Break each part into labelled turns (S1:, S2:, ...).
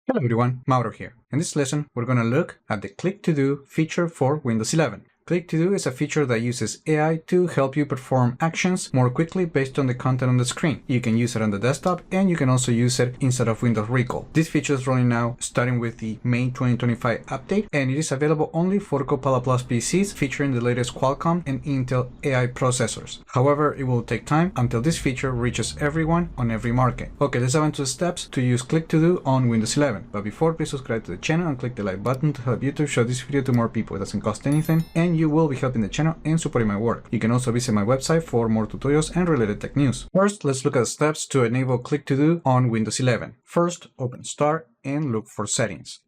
S1: Hello everyone, Mauro here. In this lesson, we're going to look at the Click to Do feature for Windows 11. Click to Do is a feature that uses AI to help you perform actions more quickly based on the content on the screen. You can use it on the desktop and you can also use it inside of Windows Recall. This feature is rolling now starting with the May 2025 update, and it is available only for Copilot Plus PCs featuring the latest Qualcomm and Intel AI processors. However, it will take time until this feature reaches everyone on every market. Okay, let's dive into the steps to use Click to Do on Windows 11. But before, please subscribe to the channel and click the like button to help YouTube show this video to more people. It doesn't cost anything, and you will be helping the channel and supporting my work. You can also visit my website for more tutorials and related tech news. First, let's look at the steps to enable Click to Do on Windows 11. First, open Start and look for Settings.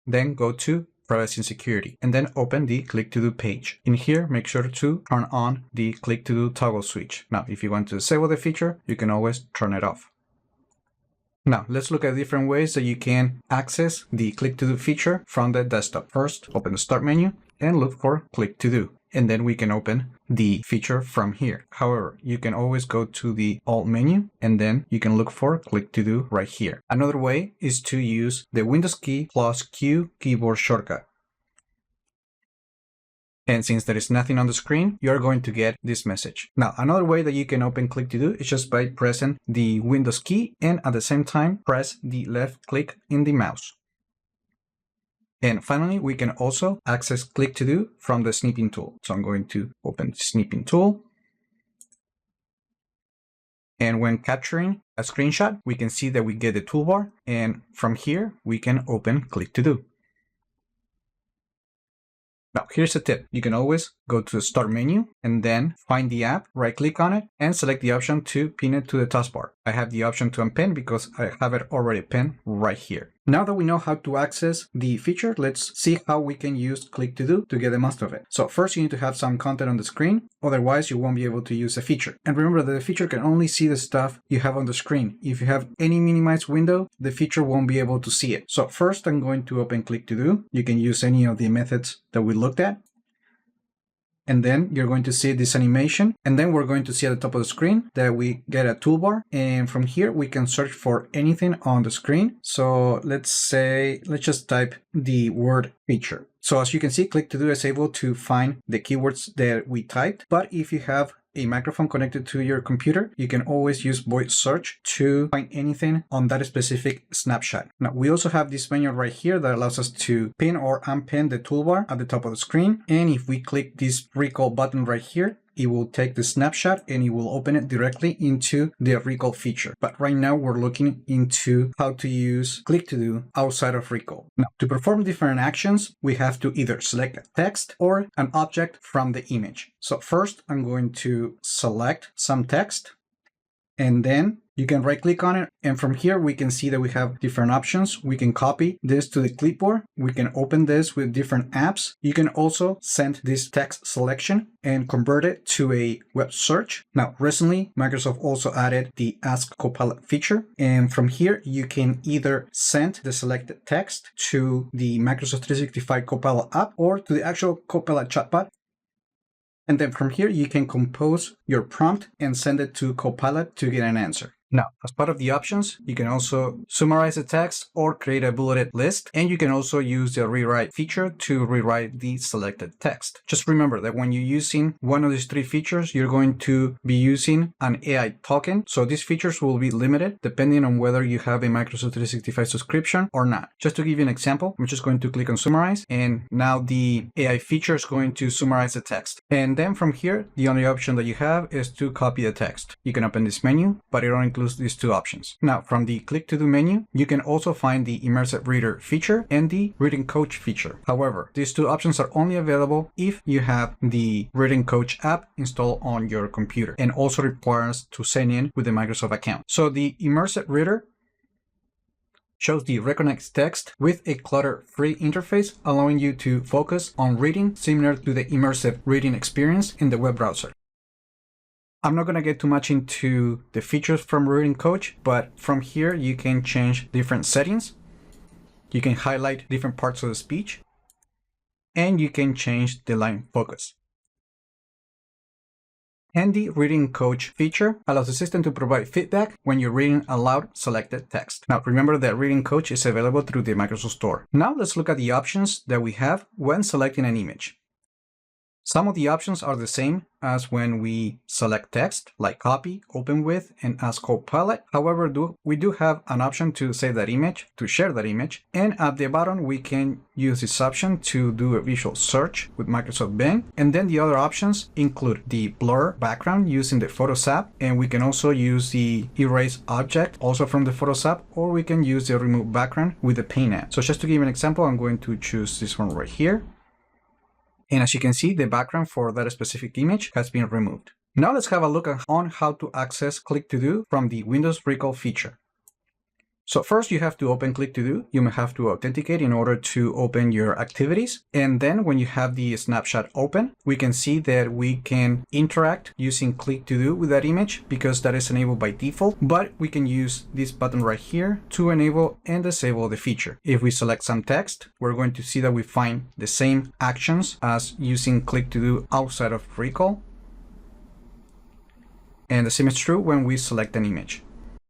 S1: Then go to Privacy and Security, and then open the Click to Do page. In here, make sure to turn on the Click to Do toggle switch. Now, if you want to disable the feature, you can always turn it off. Now, let's look at different ways that you can access the Click to Do feature from the desktop. First, open the Start menu and look for Click to Do, and then we can open the feature from here. However, you can always go to the Alt menu and then you can look for Click to Do right here. Another way is to use the Windows key plus Q keyboard shortcut. And since there is nothing on the screen, you're going to get this message. Now, another way that you can open Click to Do is just by pressing the Windows key and at the same time, press the left click in the mouse. And finally, we can also access Click to Do from the snipping tool. So I'm going to open the snipping tool. And when capturing a screenshot, we can see that we get the toolbar. And from here, we can open Click to Do. Now, here's a tip. You can always go to the Start menu and then find the app, right-click on it, and select the option to pin it to the taskbar. I have the option to unpin because I have it already pinned right here. Now that we know how to access the feature, let's see how we can use Click to Do to get the most of it. So first, you need to have some content on the screen. Otherwise, you won't be able to use a feature. And remember that the feature can only see the stuff you have on the screen. If you have any minimized window, the feature won't be able to see it. So first, I'm going to open Click to Do. You can use any of the methods that we looked at. And then you're going to see this animation. And then we're going to see at the top of the screen that we get a toolbar. And from here, we can search for anything on the screen. So let's just type the word feature. So as you can see, Click to Do is able to find the keywords that we typed. But if you have a microphone connected to your computer, you can always use voice search to find anything on that specific snapshot. Now, we also have this menu right here that allows us to pin or unpin the toolbar at the top of the screen. And if we click this recall button right here, it will take the snapshot and it will open it directly into the recall feature. But right now we're looking into how to use Click to Do outside of recall. Now, to perform different actions, we have to either select a text or an object from the image. So first, I'm going to select some text, and then you can right click on it. And from here, we can see that we have different options. We can copy this to the clipboard. We can open this with different apps. You can also send this text selection and convert it to a web search. Now, recently, Microsoft also added the Ask Copilot feature. And from here, you can either send the selected text to the Microsoft 365 Copilot app or to the actual Copilot chatbot. And then from here, you can compose your prompt and send it to Copilot to get an answer. Now, as part of the options, you can also summarize the text or create a bulleted list, and you can also use the rewrite feature to rewrite the selected text. Just remember that when you're using one of these three features, you're going to be using an AI token. So these features will be limited depending on whether you have a Microsoft 365 subscription or not. Just to give you an example, I'm just going to click on summarize, and now the AI feature is going to summarize the text. And then from here, the only option that you have is to copy the text. You can open this menu, but it only includes these two options. Now, from the Click to Do menu, you can also find the Immersive Reader feature and the Reading Coach feature. However, these two options are only available if you have the Reading Coach app installed on your computer, and also requires to sign in with the Microsoft account. So the Immersive Reader shows the recognized text with a clutter-free interface, allowing you to focus on reading similar to the immersive reading experience in the web browser. I'm not going to get too much into the features from Reading Coach, but from here you can change different settings. You can highlight different parts of the speech, and you can change the line focus. And the Reading Coach feature allows the system to provide feedback when you're reading aloud selected text. Now, remember that Reading Coach is available through the Microsoft Store. Now, let's look at the options that we have when selecting an image. Some of the options are the same as when we select text, like copy, open with, and ask Copilot. However, we do have an option to save that image, to share that image. And at the bottom, we can use this option to do a visual search with Microsoft Bing. And then the other options include the blur background using the Photos app. And we can also use the erase object also from the Photos app, or we can use the remove background with the Paint app. So just to give you an example, I'm going to choose this one right here. And as you can see, the background for that specific image has been removed. Now let's have a look on how to access click-to-do from the Windows Recall feature. So first you have to open click-to-do. You may have to authenticate in order to open your activities. And then when you have the snapshot open, we can see that we can interact using click-to-do with that image because that is enabled by default. But we can use this button right here to enable and disable the feature. If we select some text, we're going to see that we find the same actions as using click-to-do outside of Recall. And the same is true when we select an image.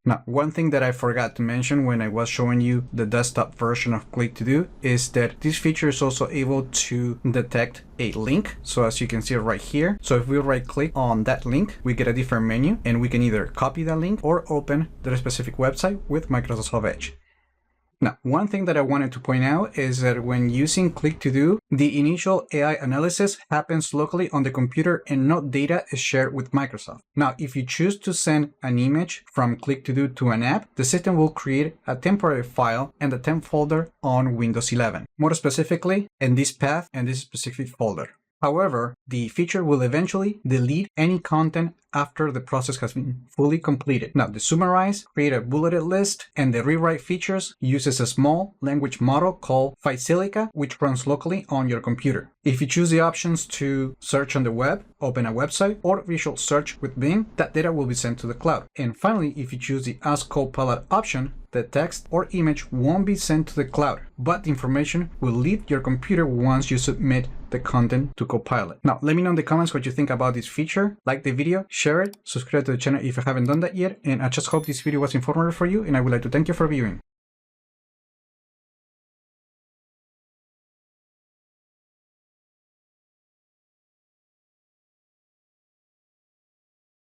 S1: Now, one thing that I forgot to mention when I was showing you the desktop version of click-to-do is that this feature is also able to detect a link. So as you can see right here, so if we right click on that link, we get a different menu and we can either copy that link or open the specific website with Microsoft Edge. Now, one thing that I wanted to point out is that when using click-to-do, the initial AI analysis happens locally on the computer and no data is shared with Microsoft. Now, if you choose to send an image from click-to-do to an app, the system will create a temporary file and a temp folder on Windows 11. More specifically, in this path and this specific folder. However, the feature will eventually delete any content after the process has been fully completed. Now, the summarize, create a bulleted list, and the rewrite features uses a small language model called Physica, which runs locally on your computer. If you choose the options to search on the web, open a website, or visual search with Bing, that data will be sent to the cloud. And finally, if you choose the Ask Copilot option, the text or image won't be sent to the cloud, but the information will leave your computer once you submit the content to Copilot. Now, let me know in the comments what you think about this feature. Like the video, share it, subscribe to the channel if you haven't done that yet, and I just hope this video was informative for you, and I would like to thank you for viewing.